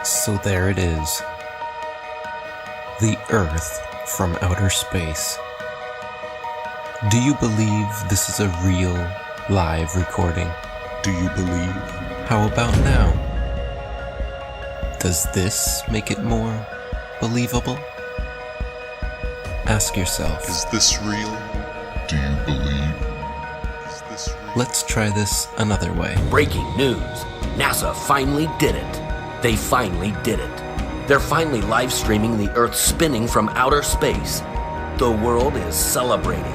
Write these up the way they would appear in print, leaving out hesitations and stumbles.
So there it is. The Earth from outer space. Do you believe this is a real, live recording? Do you believe? How about now? Does this make it more believable? Ask yourself. Is this real? Do you believe? Is this real? Let's try this another way. Breaking news. NASA finally did it. They finally did it. They're finally live streaming the Earth spinning from outer space. The world is celebrating.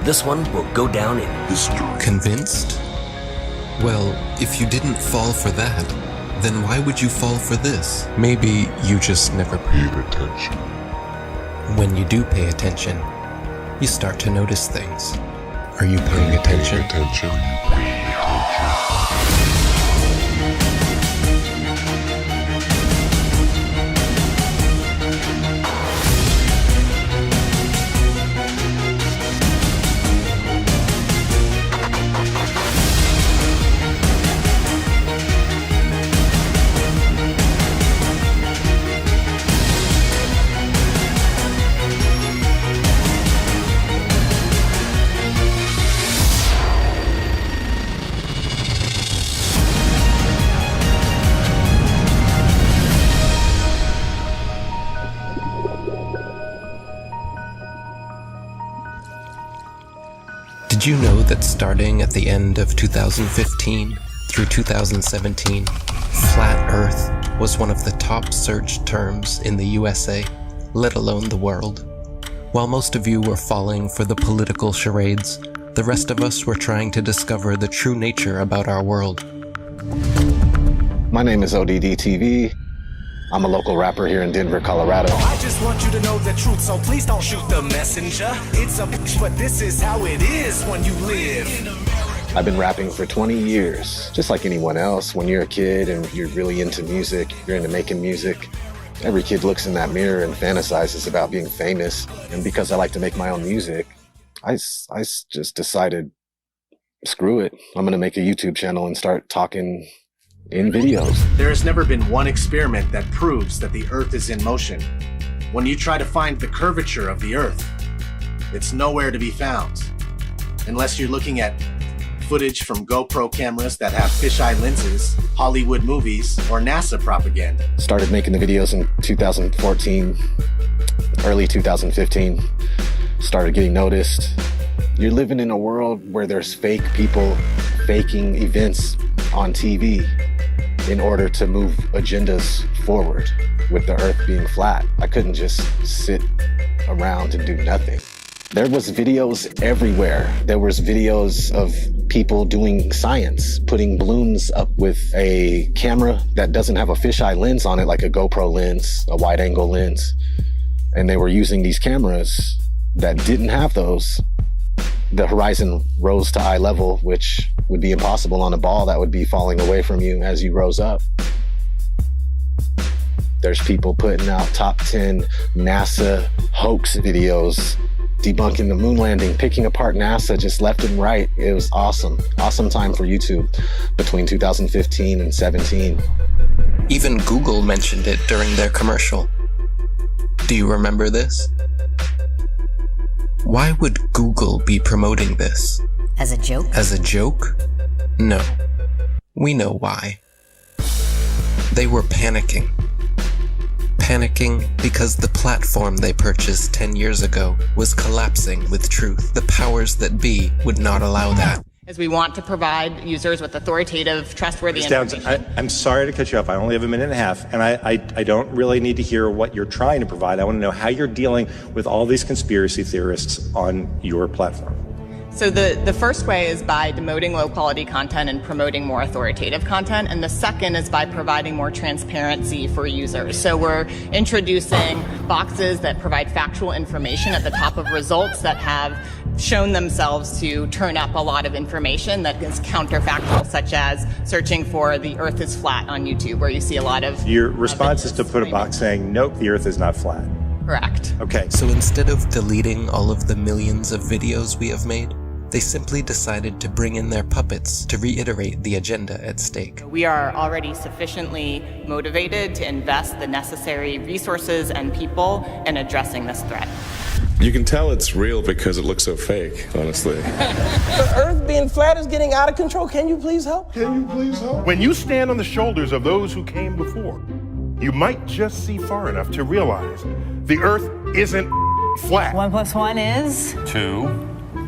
This one will go down in history. Convinced? Well, if you didn't fall for that, then why would you fall for this? Maybe you just never Paid attention. When you do pay attention, you start to notice things. Are you paying attention? Paying attention. Are you paying attention? Did you know that starting at the end of 2015 through 2017, Flat Earth was one of the top searched terms in the USA, let alone the world? While most of you were falling for the political charades, the rest of us were trying to discover the true nature about our world. My name is ODD-TV. I'm a local rapper here in Denver, Colorado. I just want you to know the truth, so please don't shoot the messenger. It's a bitch, but this is how it is when you live. I've been rapping for 20 years, just like anyone else. When you're a kid and you're really into music, you're into making music, every kid looks in that mirror and fantasizes about being famous. And because I like to make my own music, I just decided, screw it. I'm gonna make a YouTube channel and start talking in videos. There has never been one experiment that proves that the Earth is in motion. When you try to find the curvature of the Earth, it's nowhere to be found. Unless you're looking at footage from GoPro cameras that have fisheye lenses, Hollywood movies, or NASA propaganda. Started making the videos in 2014, early 2015. Started getting noticed. You're living in a world where there's fake people faking events on TV in order to move agendas forward with the Earth being flat. I couldn't just sit around and do nothing. There was videos everywhere. There was videos of people doing science, putting balloons up with a camera that doesn't have a fisheye lens on it, like a GoPro lens, a wide angle lens. And they were using these cameras that didn't have those. The horizon rose to eye level, which would be impossible on a ball that would be falling away from you as you rose up. There's people putting out top 10 NASA hoax videos, debunking the moon landing, picking apart NASA just left and right. It was awesome. Awesome time for YouTube between 2015 and 17. Even Google mentioned it during their commercial. Do you remember this? Why would Google be promoting this? As a joke? As a joke? No. We know why. They were panicking. Panicking because the platform they purchased 10 years ago was collapsing with truth. The powers that be would not allow that. As we want to provide users with authoritative, trustworthy information. I'm sorry to cut you off. I only have a minute and a half, and I don't really need to hear what you're trying to provide. I want to know how you're dealing with all these conspiracy theorists on your platform. So the first way is by demoting low-quality content and promoting more authoritative content, and the second is by providing more transparency for users. So we're introducing boxes that provide factual information at the top of results that have shown themselves to turn up a lot of information that is counterfactual, such as searching for the Earth is flat on YouTube, where you see a lot of... Your response is to put a box saying, nope, the Earth is not flat. Correct. Okay. So instead of deleting all of the millions of videos we have made, They simply decided to bring in their puppets to reiterate the agenda at stake. We are already sufficiently motivated to invest the necessary resources and people in addressing this threat. You can tell it's real because it looks so fake, honestly. The Earth being flat is getting out of control. Can you please help? When you stand on the shoulders of those who came before, you might just see far enough to realize the Earth isn't flat. 1 + 1 is? 2.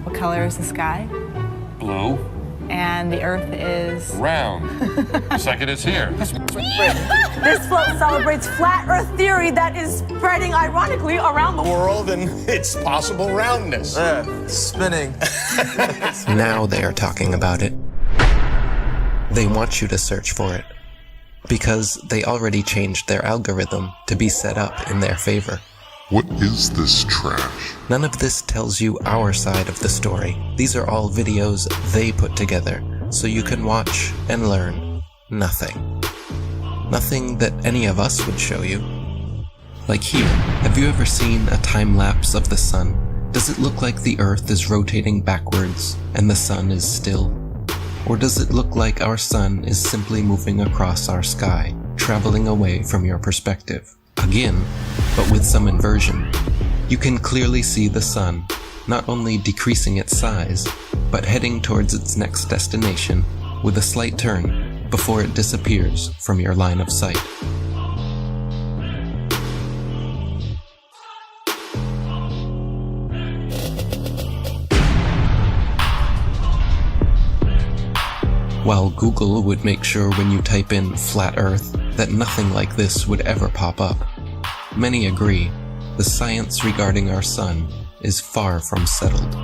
What color is the sky? Blue. And the Earth is? Round. Second is here. This float celebrates flat Earth theory that is spreading ironically around the World and its possible roundness. Spinning. Now they are talking about it. They want you to search for it, because they already changed their algorithm to be set up in their favor. What is this trash? None of this tells you our side of the story. These are all videos they put together, so you can watch and learn nothing. Nothing that any of us would show you. Like here, have you ever seen a time lapse of the sun? Does it look like the Earth is rotating backwards and the sun is still? Or does it look like our sun is simply moving across our sky, traveling away from your perspective? Again, but with some inversion. You can clearly see the sun, not only decreasing its size, but heading towards its next destination with a slight turn before it disappears from your line of sight. While Google would make sure when you type in flat Earth that nothing like this would ever pop up, many agree the science regarding our sun is far from settled.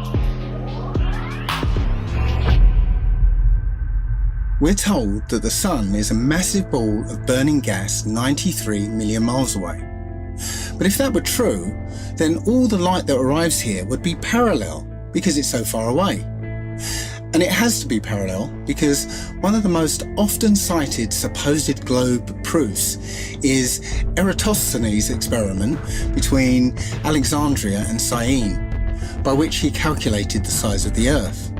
We're told that the sun is a massive ball of burning gas 93 million miles away. But if that were true, then all the light that arrives here would be parallel because it's so far away. And it has to be parallel because one of the most often cited supposed globe proofs is Eratosthenes' experiment between Alexandria and Syene, by which he calculated the size of the Earth.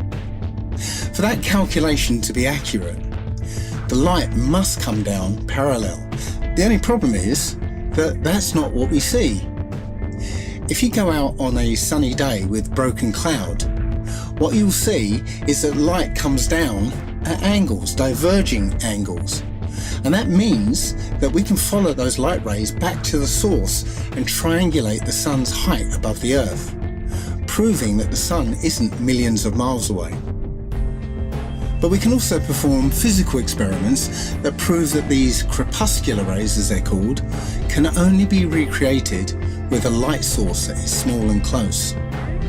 For that calculation to be accurate, the light must come down parallel. The only problem is that that's not what we see. If you go out on a sunny day with broken cloud, what you'll see is that light comes down at angles, diverging angles. And that means that we can follow those light rays back to the source and triangulate the sun's height above the Earth, proving that the sun isn't millions of miles away. But we can also perform physical experiments that prove that these crepuscular rays, as they're called, can only be recreated with a light source that is small and close.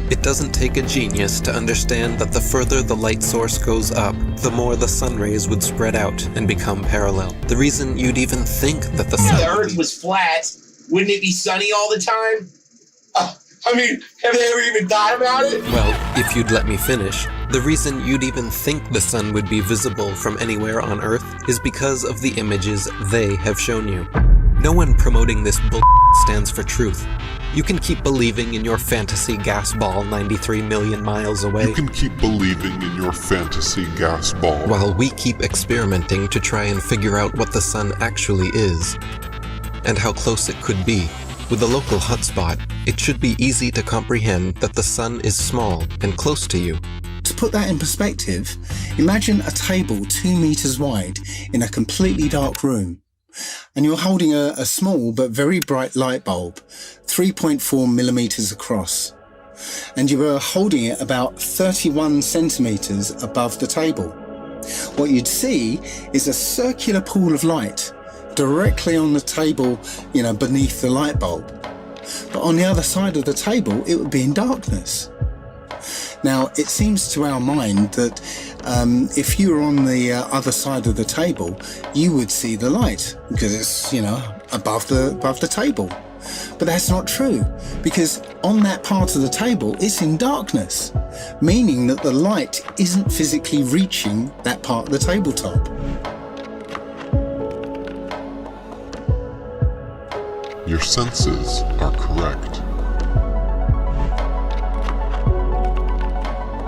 It doesn't take a genius to understand that the further the light source goes up, the more the sun rays would spread out and become parallel. The reason you'd even think that the sun... If the Earth was flat, wouldn't it be sunny all the time? I mean, have they ever even thought about it? Well, if you'd let me finish, the reason you'd even think the sun would be visible from anywhere on Earth is because of the images they have shown you. No one promoting this bull stands for truth. You can keep believing in your fantasy gas ball 93 million miles away. You can keep believing in your fantasy gas ball. While we keep experimenting to try and figure out what the sun actually is, and how close it could be. With a local hotspot, it should be easy to comprehend that the sun is small and close to you. To put that in perspective, imagine a table 2 meters wide in a completely dark room. And you're holding a small but very bright light bulb, 3.4 millimeters across. And you were holding it about 31 centimeters above the table. What you'd see is a circular pool of light directly on the table, beneath the light bulb. But on the other side of the table, it would be in darkness. Now, it seems to our mind that if you were on the other side of the table, you would see the light because it's, above the table. But that's not true, because on that part of the table, it's in darkness, meaning that the light isn't physically reaching that part of the tabletop. Your senses are correct.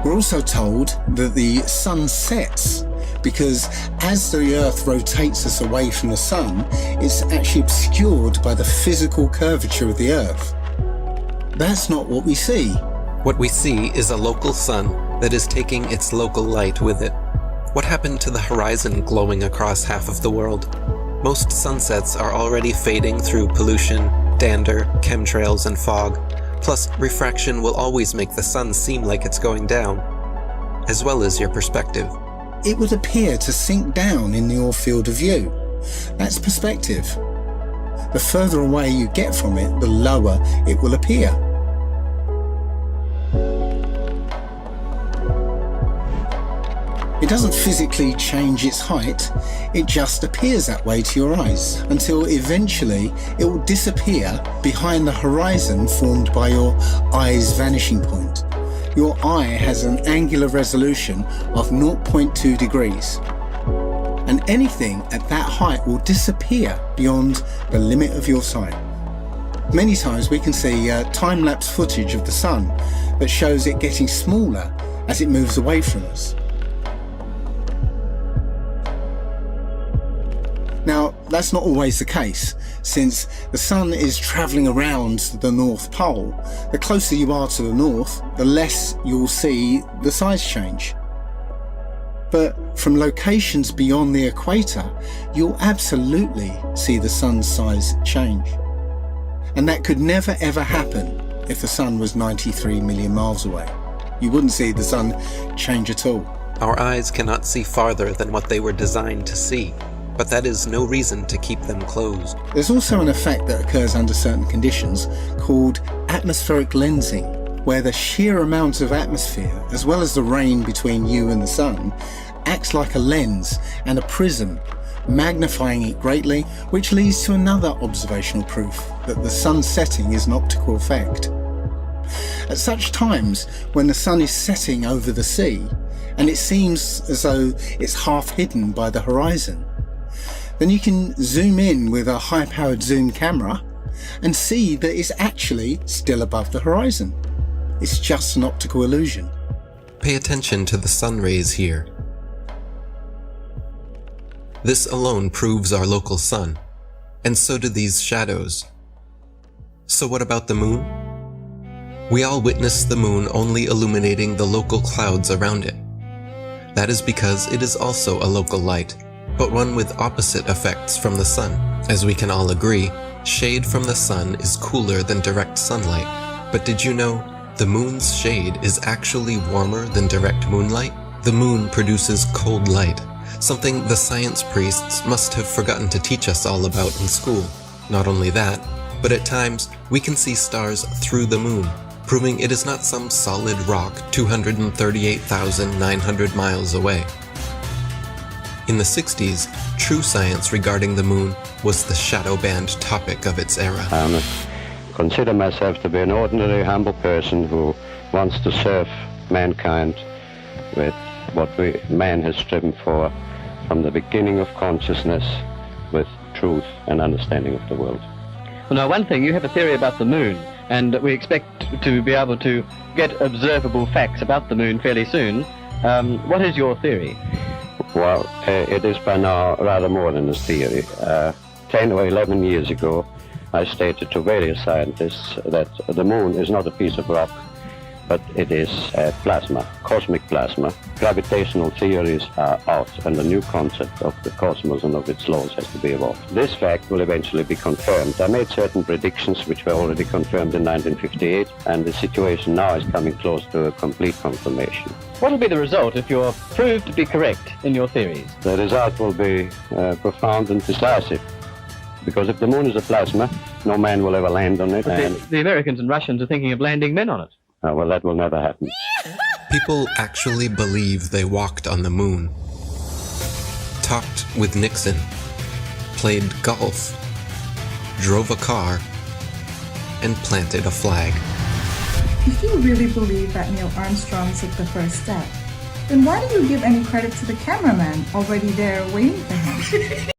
We're also told that the sun sets because as the Earth rotates us away from the sun, it's actually obscured by the physical curvature of the Earth. That's not what we see. What we see is a local sun that is taking its local light with it. What happened to the horizon glowing across half of the world? Most sunsets are already fading through pollution, dander, chemtrails, and fog. Plus, refraction will always make the sun seem like it's going down, as well as your perspective. It would appear to sink down in your field of view. That's perspective. The further away you get from it, the lower it will appear. It doesn't physically change its height, it just appears that way to your eyes, until eventually it will disappear behind the horizon formed by your eye's vanishing point. Your eye has an angular resolution of 0.2 degrees, and anything at that height will disappear beyond the limit of your sight. Many times we can see time-lapse footage of the sun that shows it getting smaller as it moves away from us. Now, that's not always the case, since the sun is travelling around the North Pole. The closer you are to the north, the less you'll see the size change. But from locations beyond the equator, you'll absolutely see the sun's size change. And that could never ever happen if the sun was 93 million miles away. You wouldn't see the sun change at all. Our eyes cannot see farther than what they were designed to see, but that is no reason to keep them closed. There's also an effect that occurs under certain conditions called atmospheric lensing, where the sheer amount of atmosphere, as well as the rain between you and the sun, acts like a lens and a prism, magnifying it greatly, which leads to another observational proof that the sun setting is an optical effect. At such times, when the sun is setting over the sea, and it seems as though it's half hidden by the horizon, then you can zoom in with a high-powered zoom camera and see that it's actually still above the horizon. It's just an optical illusion. Pay attention to the sun rays here. This alone proves our local sun, and so do these shadows. So what about the moon? We all witness the moon only illuminating the local clouds around it. That is because it is also a local light, but one with opposite effects from the sun. As we can all agree, shade from the sun is cooler than direct sunlight. But did you know the moon's shade is actually warmer than direct moonlight? The moon produces cold light, something the science priests must have forgotten to teach us all about in school. Not only that, but at times we can see stars through the moon, proving it is not some solid rock 238,900 miles away. In the 60s, true science regarding the moon was the shadow band topic of its era. I consider myself to be an ordinary, humble person who wants to serve mankind with what man has striven for from the beginning of consciousness, with truth and understanding of the world. Well, now, one thing, you have a theory about the moon, and we expect to be able to get observable facts about the moon fairly soon. What is your theory? Well, it is by now rather more than a theory. 10 or 11 years ago, I stated to various scientists that the moon is not a piece of rock, but it is plasma, cosmic plasma. Gravitational theories are out, and the new concept of the cosmos and of its laws has to be evolved. This fact will eventually be confirmed. I made certain predictions which were already confirmed in 1958, and the situation now is coming close to a complete confirmation. What will be the result if you're proved to be correct in your theories? The result will be profound and decisive. Because if the moon is a plasma, no man will ever land on it. And the Americans and Russians are thinking of landing men on it. Well, that will never happen. People actually believe they walked on the moon, talked with Nixon, played golf, drove a car, and planted a flag. If you really believe that Neil Armstrong took the first step, then why do you give any credit to the cameraman already there waiting for him?